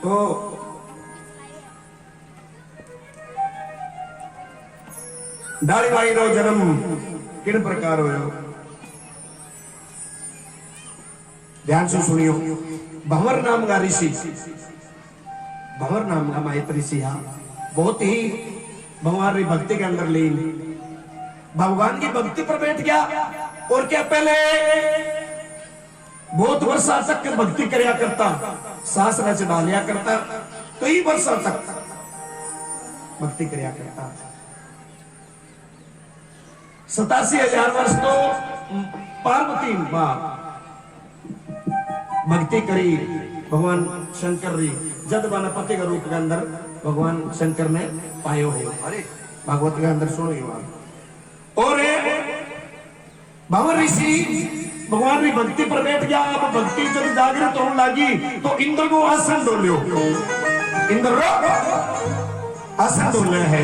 तो डाली भाई रो जन्म किन प्रकार हो, ध्यान से सुनियो। भंवर नाम का ऋषि, भंवर नाम का माहित ऋषि, बहुत ही भगवान की भक्ति के अंदर लीन, भगवान की भक्ति पर बैठ गया। और क्या पहले बहुत वर्षा तक भक्ति करया करता, सांस न चढ़ा लिया करता, कई वर्षों तक भक्ति करया करता। 87,000 वर्ष तो पार्वती मां भक्ति करी भगवान शंकर री, जद पति के रूप के अंदर भगवान शंकर ने पायो है। अरे भागवत के अंदर सुनो ये बात। और भंवर ऋषि भगवान की भक्ति पर बैठ गया। अब भक्ति जब जागृत होने लगी तो इंद्र को आसन डोलियो, इंद्र आसन डोलना है।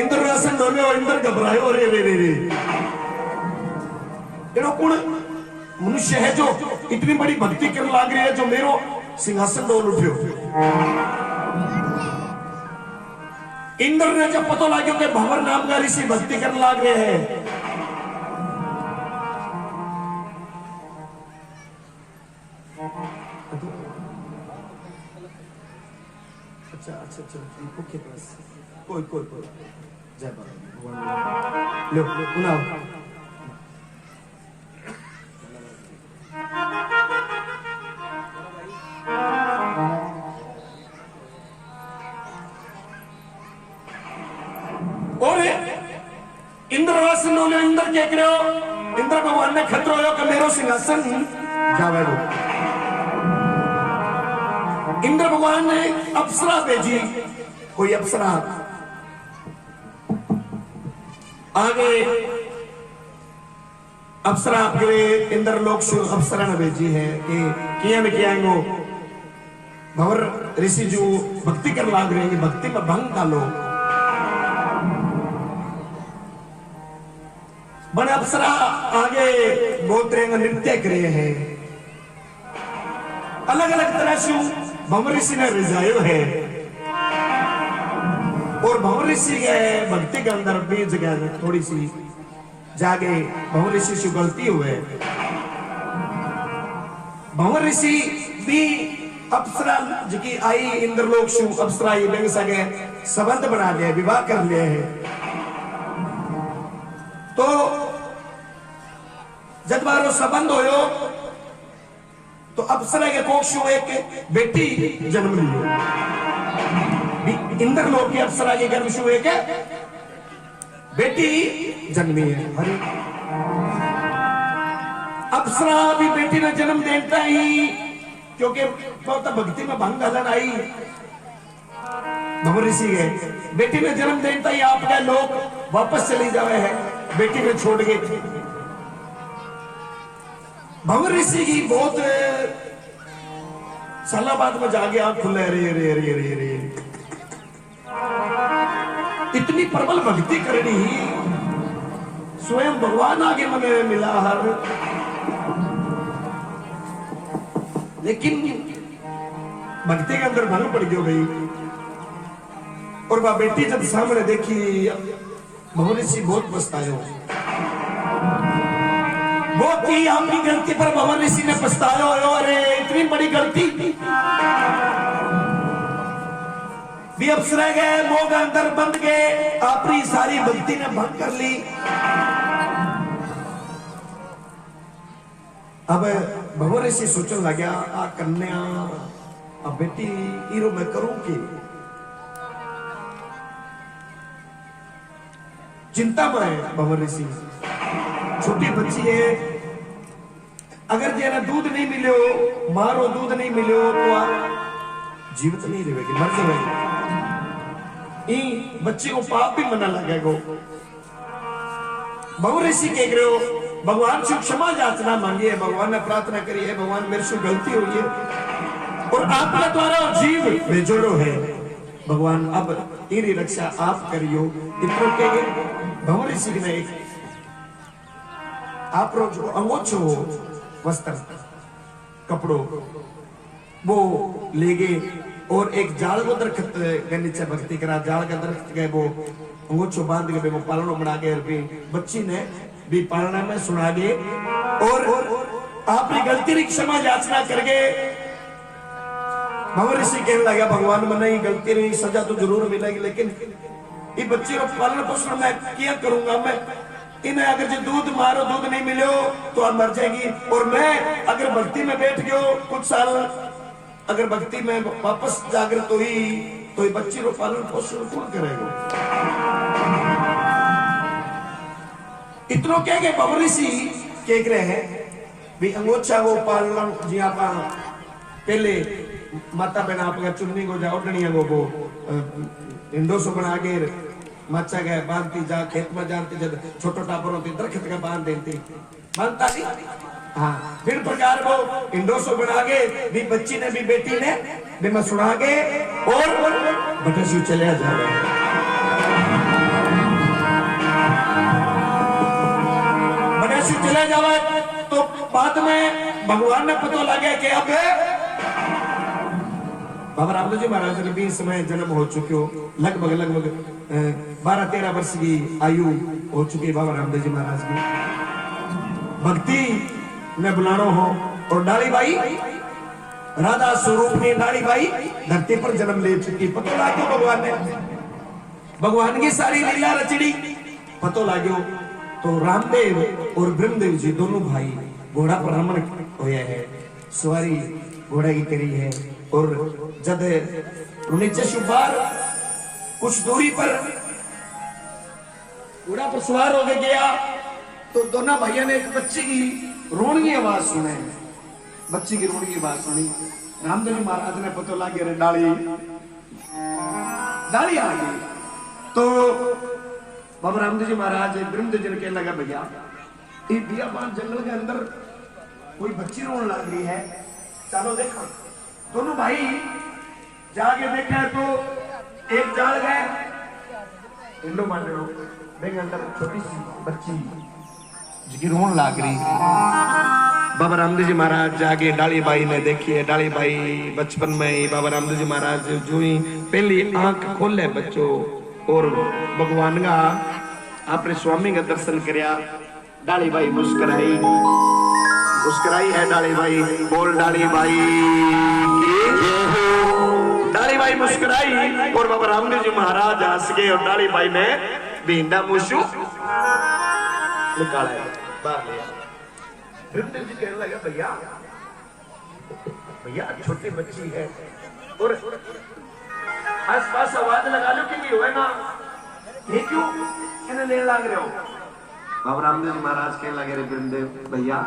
इंद्र आसन डोले और इंद्र घबरायो, रे रे रे रे कौन मनुष्य है जो इतनी बड़ी भक्ति करने लग रही है, जो मेरो सिंहासन डोल उठियो। इंद्र ने जब पता लगा कि भंवर नाम का ऋषि भक्ति करने लग रहे हैं, अच्छा अच्छा अच्छा कोई कोई कोई जय भगवान लो सुनाओ। और इंद्रवासन ने इंद्र क्या करो, इंद्र भगवान ने खतरो हो कि मेरो सिंहासन जावेगो। इंद्र भगवान ने अप्सरा भेजी, कोई अप्सरा आगे अप्सरा आपके इंद्र लोक अप्सरा ने भेजी है कि किया न किया भंवर ऋषि जो भक्ति कर लाग रहे हैं, भक्ति में भंग डालो। बड़े अप्सरा आगे गोत्र नृत्य करे हैं, अलग अलग तरह से भंवर ऋषि ने रिझायो है। और भंवर ऋषि के भक्ति के अंदर भी जगह थोड़ी सी जागे भंवर ऋषि से गलती हुए। भंवर ऋषि भी अप्सरा जी आई इंद्रलोक से अप्सरा ये सके संबंध बना लिया, विवाह कर लिए हैं। तो जब बारो संबंध होयो तो अप्सरा के कोख से एक बेटी जन्म लियो। इंद्रलोक की अप्सरा के गर्भ से एक बेटी जन्मी है। हरे अप्सरा भी बेटी ने जन्म देता ही, क्योंकि बहुत भक्ति में भंग हलन आई। भंवर ऋषि है बेटी ने जन्म देता ही आपके लोग वापस चले जावे है, बेटी ने छोड़ गए थे। भंवर ऋषि की बहुत साल बाद में जाके आंख खुले, रे रे रे रे रे इतनी प्रबल भक्ति करनी, स्वयं भगवान आगे मने मिला हर, लेकिन भक्ति के अंदर भंग पड़ गयो भाई। और वह बेटी जब सामने देखी भंवर ऋषि बहुत पछतायो। वो की आपकी गलती पर भंवर ऋषि ने पछतायो, अरे इतनी बड़ी गलती भी अप्सरा गए मोह अंदर बंद गए, अपनी सारी भक्ति ने भंग कर ली। अब भंवर ऋषि सोचने लगा आ कन्या अब बेटी हीरो मैं करूं कि चिंता में है। भंवर ऋषि छोटी बच्ची है, अगर जेना दूध नहीं मिलो, मारो दूध नहीं मिलो तो आप जीवित नहीं रहेगी, मर जाएगी। बच्चे को पाप भी मना लगेगा। भंवर ऋषि कह रहे हो भगवान से क्षमा याचना मांगी है, भगवान ने प्रार्थना करी है, भगवान मेरे से गलती हुई है और आपके द्वारा जीव बेजोड़ो है, भगवान अब तेरी रक्षा आप करियो। इतना कह भंवर ऋषि ने आप रोज अंगोछो वस्त्र कपड़ों वो ले गए और एक जाल को दरख्त के नीचे भक्ति करा, जाल का दरख्त गए वो अंगूठो बांध के वो पालनो बना के बच्ची ने भी पालना में सुना गए और आपकी गलती की क्षमा याचना कर गए। भंवर ऋषि कहने लगा भगवान मन नहीं गलती नहीं, सजा तो जरूर मिलेगी, लेकिन ये बच्ची को पालन पोषण मैं क्या करूंगा, मैं इन्हें अगर जो दूध मारो दूध नहीं मिलो तो आप मर जाएगी, और मैं अगर भक्ति में बैठ गयो कुछ साल अगर भक्ति में वापस जागृत हुई तो ये बच्ची को पालन पोषण कौन करेगा। इतनो कह के भंवर ऋषि कह रहे हैं भी अंगोछा वो पालन जी आप पहले माता बहना आपका चुन्नी को जा उठनिया वो इंडो सो बना के मच्छा गए बांधती जा खेत में जानती जब छोटो टापर होती दरख्त का बांध देती बांधता नहीं। हाँ फिर प्रकार वो इंडोसो बना के भी बच्ची ने भी बेटी ने भी मैं सुना के और बटसू चले जा रहे बटसू चले जावे तो बाद में भगवान ने पता लगे कि अब बाबा रामदेव जी महाराज ने भी इस समय जन्म हो चुके हो, लगभग 12-13 वर्ष की आयु हो चुकी बाबा रामदेव जी महाराज की। भक्ति ने बुलानो हो और डाली बाई राधा स्वरूप ने डाली बाई धरती पर जन्म ले चुकी। पतो लागो भगवान की सारी लीला रचनी पतो लागो तो रामदेव और ब्रह्मदेव जी दोनों भाई घोड़ा पर रमन होया है, सवारी घोड़ा की करी है और जब नीचे शुभार कुछ दूरी पर घोड़ा पर सवार हो गया तो दोनों भाइयों ने एक बच्ची की रोने की आवाज सुने, बच्ची की रोने की आवाज सुनी। रामदेव जी महाराज ने पता लग गया डाली आ गई तो बाबा रामदेव जी महाराज ब्रह्मदेव जी ने कहने लगा भैया ये बियाबान जंगल के अंदर कोई बच्ची रोने लग रही है, चलो देखो। दोनों भाई जाके देखा तो एक जाल गए इंडो मांडो देखे अंदर छोटी सी बच्ची जिसकी रोन लाग रही। बाबा रामदेव जी महाराज जाके डाली बाई ने देखी है, डाली बाई बचपन में ही बाबा रामदेव जी महाराज जो ही पहली आंख खोले बच्चों और भगवान का अपने स्वामी का दर्शन करया। डाली बाई मुस्कुराई है, डाली बाई बोल डाली बाई मुस्कुराई और बाबा रामदेव जी महाराज हंस गए और डाली बाई ने भींडा मुशु निकाला बाहर लिया। ब्रह्मदेव जी कहने लगा भैया छोटी बच्ची है और आस पास आवाज लगा लो कि हुए ना, ये क्यों इन्हें लेने लग रहे हो। बाबा रामदेव जी महाराज कहने लगे रे ब्रह्मदेव भैया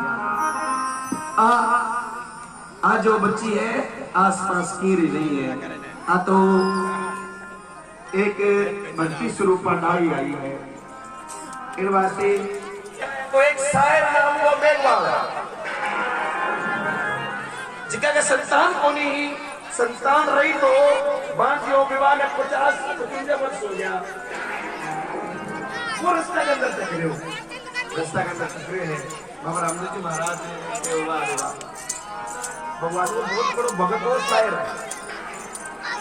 आ जो बच्ची है आस पास की नहीं है, आ तो एक भक्ति स्वरूप डाली आई है इन वास्ते तो एक शायर नाम वो मेघवाल जिका का संतान को नहीं संतान रही तो बांधियों विवाह में 50-55 वर्ष हो गया वो रास्ता के अंदर टकरे हो, रास्ता के अंदर टकरे हैं। बाबा रामदेव जी महाराज भगवान को बहुत बड़ो भगत और शायर है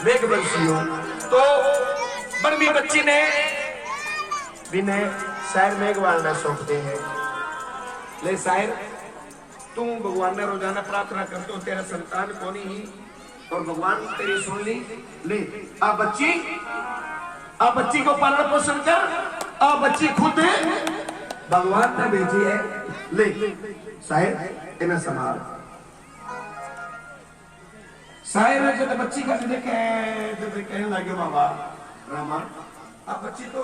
मेघवंशी हो तो बनवी बच्ची ने बिने शायर मेघवाल ने सौंपते हैं। ले शायर तू भगवान ने रोजाना प्रार्थना करते हो तेरा संतान कौनी ही और भगवान तेरी सुन ली। ले आ बच्ची को पालन पोषण कर, आ बच्ची खुद भगवान ने भेजी है। ले शायर इन्हें संभाल। शायर जब बच्ची का कहने लगे बाबा रामा अब बच्ची तो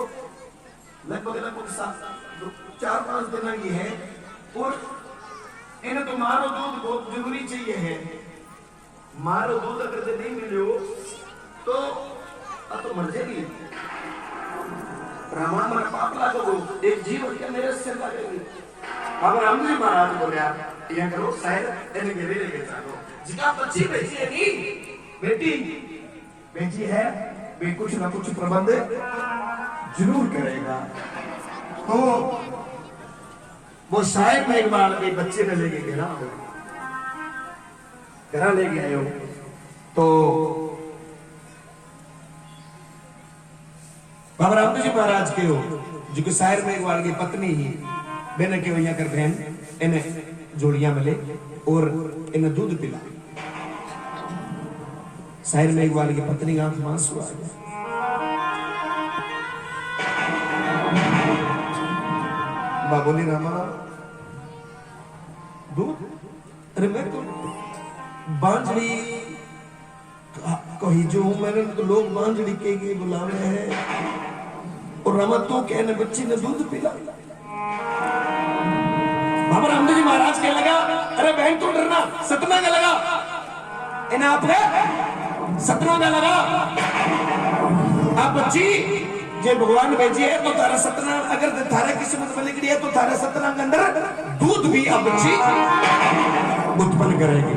लगभग 4-5 दिन की है और इन्हें तो मारो दूध बहुत जरूरी चाहिए है। मारो दूध अगर नहीं मिलो तो मर जाएगी। रामायण में पाप लागो एक जीव के मेरे से लगेगी। बाबा रामदेव जी महाराज बोले यह करो शायद इन्हें घेरे लेके जाओ जिका बच्ची बेची है नहीं बेटी बेची है वे कुछ ना कुछ प्रबंध जरूर करेगा। तो वो शायद में एक बार बच्चे ने लेके गिरा घर ले गए हो तो बाबा रामदेव जी महाराज के हो जो कि शायर मेघवाल की पत्नी ही बेने के वैया कर बहन इन्हें जोड़ियां मिले और इन्हें दूध पिला। शायर मेघवाल की पत्नी आंख में आंसू आ गया। बाबोली रामा दूध, अरे मैं तो बांझड़ी कही जो हूं, मैंने तो लोग बांझड़ी के बुलावे हैं और रामा तो कहने बच्ची ने दूध पिला। बाबा रामदेव जी महाराज के लगा, अरे बहन तू डरना, सतना का लगा इन्हें आप है सतना का लगा आप बच्ची जे भगवान भेजी है तो तारा सतना, अगर थारा किस्मत में लिख है तो थारा सतना के अंदर दूध भी अब बच्ची उत्पन्न करेगी।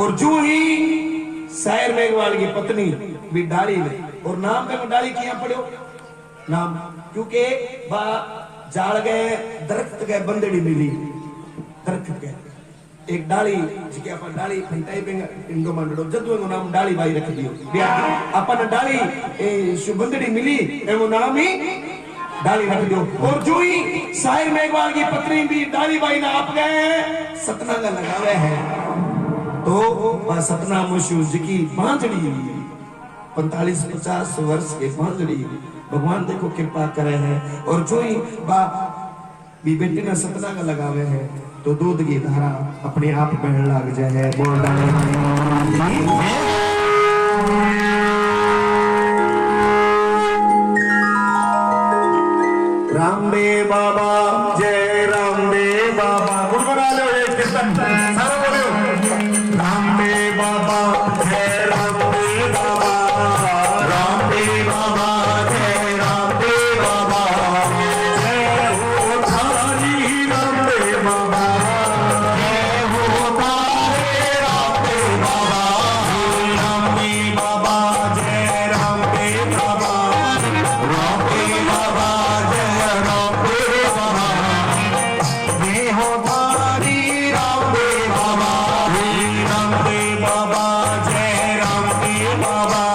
और जो ही शायर मेघवाल की पत्नी भी डाली में और नाम पे डाली किया पड़ो नाम, क्योंकि बा जाल गए दरख्त गए बंदड़ी मिली दरख्त गए एक डाली जिके अपन डाली फंटाई पे इंडो मंडो जदू को नाम डाली बाई रख दियो अपन डाली ए शुभंदड़ी मिली एवं नाम ही डाली रख दियो। और जो ही शायर मेघवाल की पत्नी भी डाली बाई ना आप गए सतना का लगावे है तो सतना मुशू जिकी बांझड़ी 45-50 वर्ष के बांझड़ी भगवान देखो कृपा करे है। और जो ही भी बेटी ने सतना का लगावे है तो दूध की धारा अपने आप बहने लग जाए। बोल रामदेव बाबा जय रामदेव बाबा गुणगुना लो एक कीर्तन सारा बोलो रामदेव बाबा जय रामदेव बाबा रामदेव बाबा जय रामदेव बाबा जय हो धारी रामदेव बाबा जय हो धारे रामदेव बाबा रामदेव बाबा जय रामदेव बाबा रामदेव बाबा जय रामदेव बाबा जय हो धारी रामदेव बाबा रामदेव बाबा जय रामदेव बाबा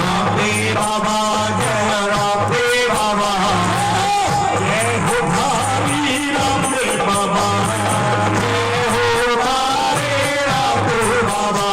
रामदेव बाबा जय रामदेव बाबा जय हो धारी रामदेव बाबा जय हो धारे रामदेव बाबा।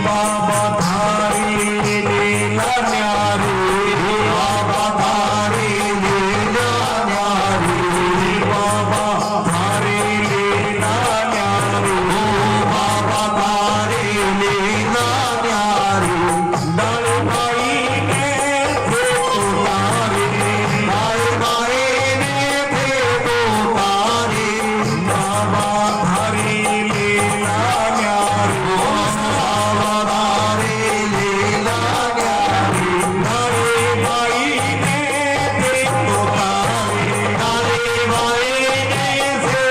बाबा धारी लीला न्यारी बाबा धारी लीला न्यारी बाबा धारी लीला न्यारी बाबा धारी लीला न्यारी डाल भाई ने थे उतारी डाल भाई ने थे उतारी बाबा धारी लीला न्यारी बाबा धारी लीला न्यारी डाले भाई ने थे उतारी डाले भाई ने थे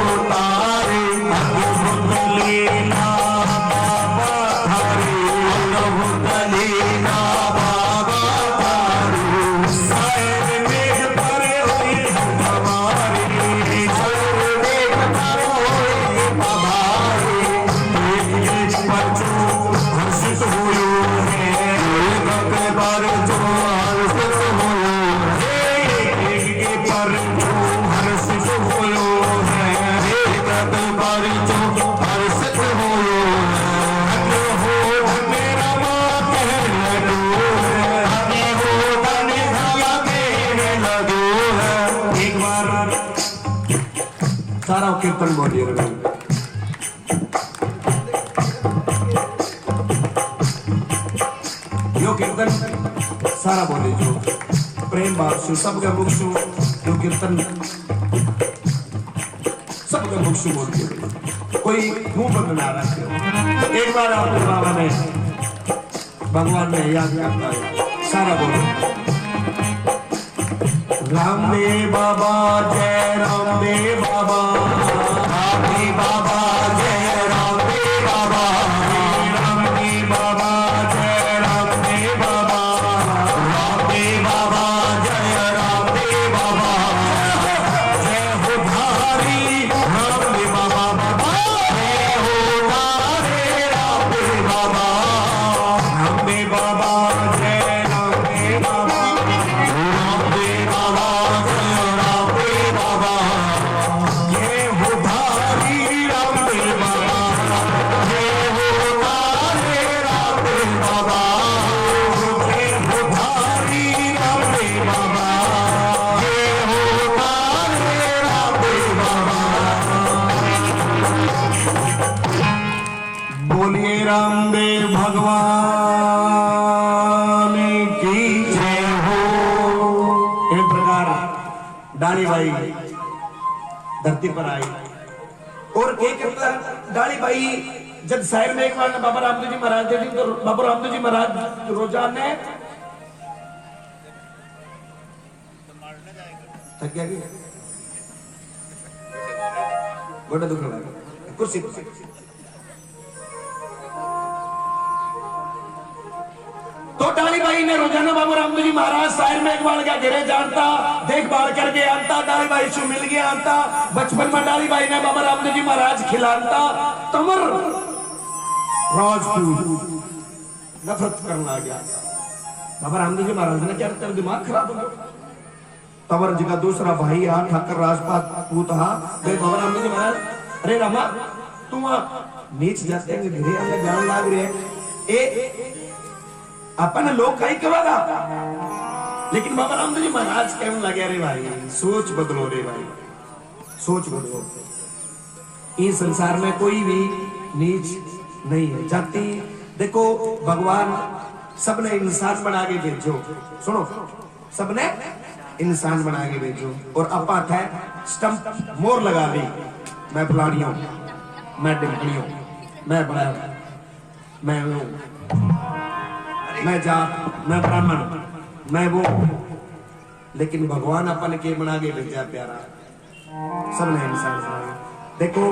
उतारी अद्भुत लीला बाबा धारी अद्भुत लीला बाबा धारी शायर मेघ पर हुई हमारी शायर मेघ पर हुई हमारी एक पर जो हर्षित हुयो है एक पर जो हर्षित हुयो है एक पर जो हर्षित हुयो है एक पर जो हर्षित हुयो है हो धन्य रामा कहने लगो है धन्य हो धन्य रामा कहने लगो है। एक बार सारा कीर्तन बोलिए रवि यो कीर्तन सारा बोले जो प्रेम भाव से सबका मुख से यो कीर्तन सब शब्द मुख से बोलते कोई मुंह बंद ना रखे। एक बार आपके बाबा ने भगवान ने याद करता है सारा बोलो रामदेव बाबा जय रामदेव बाबा रामदेव बाबा जय रामदेव बाबा रामदेव बाबा जय रामदेव बाबा रामदेव बाबा जय रामदेव बाबा जय हो भारी रामदेव बाबा बाबा जय हो भारी रामदेव बाबा रामदेव बाबा जय रामदेव बाबा रामदेव बाबा जय रामदेव बाबा जय हो भारी रामदेव बाबा जय हो भारी रामदेव बाबा जय हो भारी रामदेव बाबा जय हो भारी रामदेव बाबा। बोलिए रामदेव भगवान की जय हो। इस प्रकार डाली बाई धरती पर आई और एक डाली बाई जब शहर में एक बार बाबा रामदेव जी महाराज थे तो बाबा रामदेव जी महाराज रोजान ने थक गया क्या? गोड़ा दुख रहा है कुर्सी पर। तो डाली बाई ने रोजाना बाबा रामदेव जी महाराज शहर में एक बार क्या घिरे जानता देखभाल करके आता डाली बाई से मिल गया आता बचपन में डाली बाई ने बाबा रामदेव जी महाराज खिलाता तमर राजपूत नफरत करना गया। बाबा रामदेव जी महाराज ने क्या तेरा दिमाग खराब हो गया। तवर जी का दूसरा भाई हा ठाकर राजपूत हा बाबा रामदेव जी महाराज अरे रामा तू नीच जाते हैं घिरे हमें जान लाग रहे हैं अपन लोग कहीं कवागा लेकिन बाबा रामदेव जी महाराज कहने लगे अरे भाई सोच बदलो रे भाई सोच बदलो। इस संसार में कोई भी नीच नहीं है जाति। देखो भगवान सबने इंसान बना के भेजो सुनो सबने इंसान बना के भेजो और अपात है स्टंप मोर लगा दी मैं फलानियों मैं डिम्पलियों मैं बड़ा मैं मैं जात मैं ब्राह्मण मैं वो लेकिन भगवान अपन के बना के भेजा प्यारा सबने इंसान बना। देखो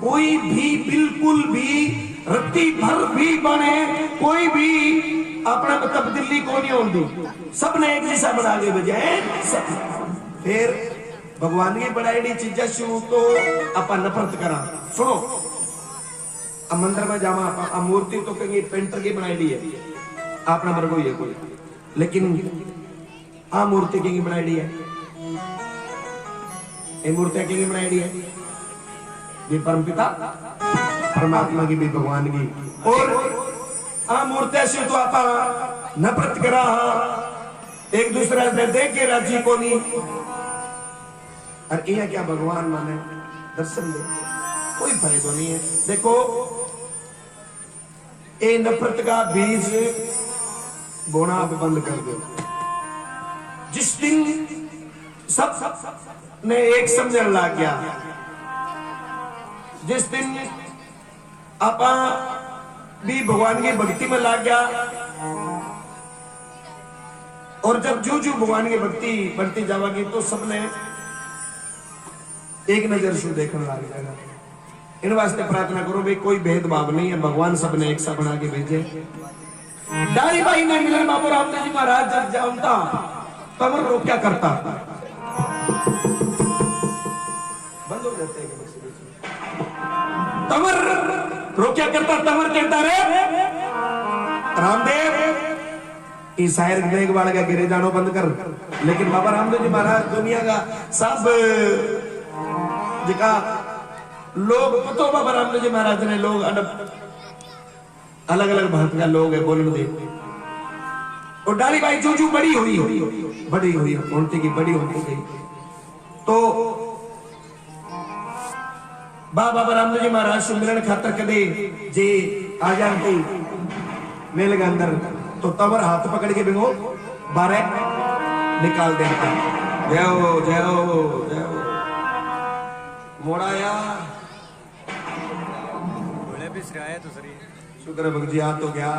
कोई भी बिल्कुल भी रत्ती भर भी बने कोई भी अपना तब्दीली को नहीं होती सबने एक जैसा बना के भेजा है सब। फिर भगवान की बनाई चीजें शुरू तो अपन नफरत करा सुनो अब मंदिर में जावा मूर्ति तो कहेंगे पेंटर की बनाई है आप नंबर कोई है कोई लेकिन आ मूर्ति की बनाई है ये मूर्तियां की बनाई है ये परमपिता परमात्मा की भी भगवान की और आ मूर्तियां से तो आप नफरत करा एक दूसरे से देख के राजी को नहीं और यह क्या भगवान माने दर्शन दे कोई फायदा नहीं है। देखो ये नफरत का बीज बोना आप बंद कर दो। जिस दिन सब ने एक समझने लग गया जिस दिन आप भी भगवान की भक्ति में लग गया और जब जो जो भगवान की भक्ति बढ़ती जाएगी तो सबने एक नजर से देखने लग जाएगा। इन वास्ते प्रार्थना करो भाई कोई भेदभाव नहीं है भगवान सबने एक सा बना के भेजे। डाली बाई ने मिलन बाबू रामदेव जी महाराज जब जानता तमर रो क्या करता बंद हो जाते हैं तमर रो क्या करता तमर कहता रे रामदेव इस शायर देख वाले का गिरे जानो बंद कर। लेकिन बाबा रामदेव जी महाराज दुनिया का सब जिका लोग पतो बाबा रामदेव जी महाराज ने लोग अलग अलग भांति का लोग है बोलने दे और डाली बाई जो बड़ी हुई मूर्ति की बड़ी होती गई तो बाबा रामदेव जी महाराज सुमिरन खातर कदे जे आ जानती मेले के अंदर तो तवर हाथ पकड़ के बिगो बारे निकाल देता जय हो जय हो जय हो मोड़ाया बोले भी सिराया तो सरी शुक्र है भगजी आ तो गया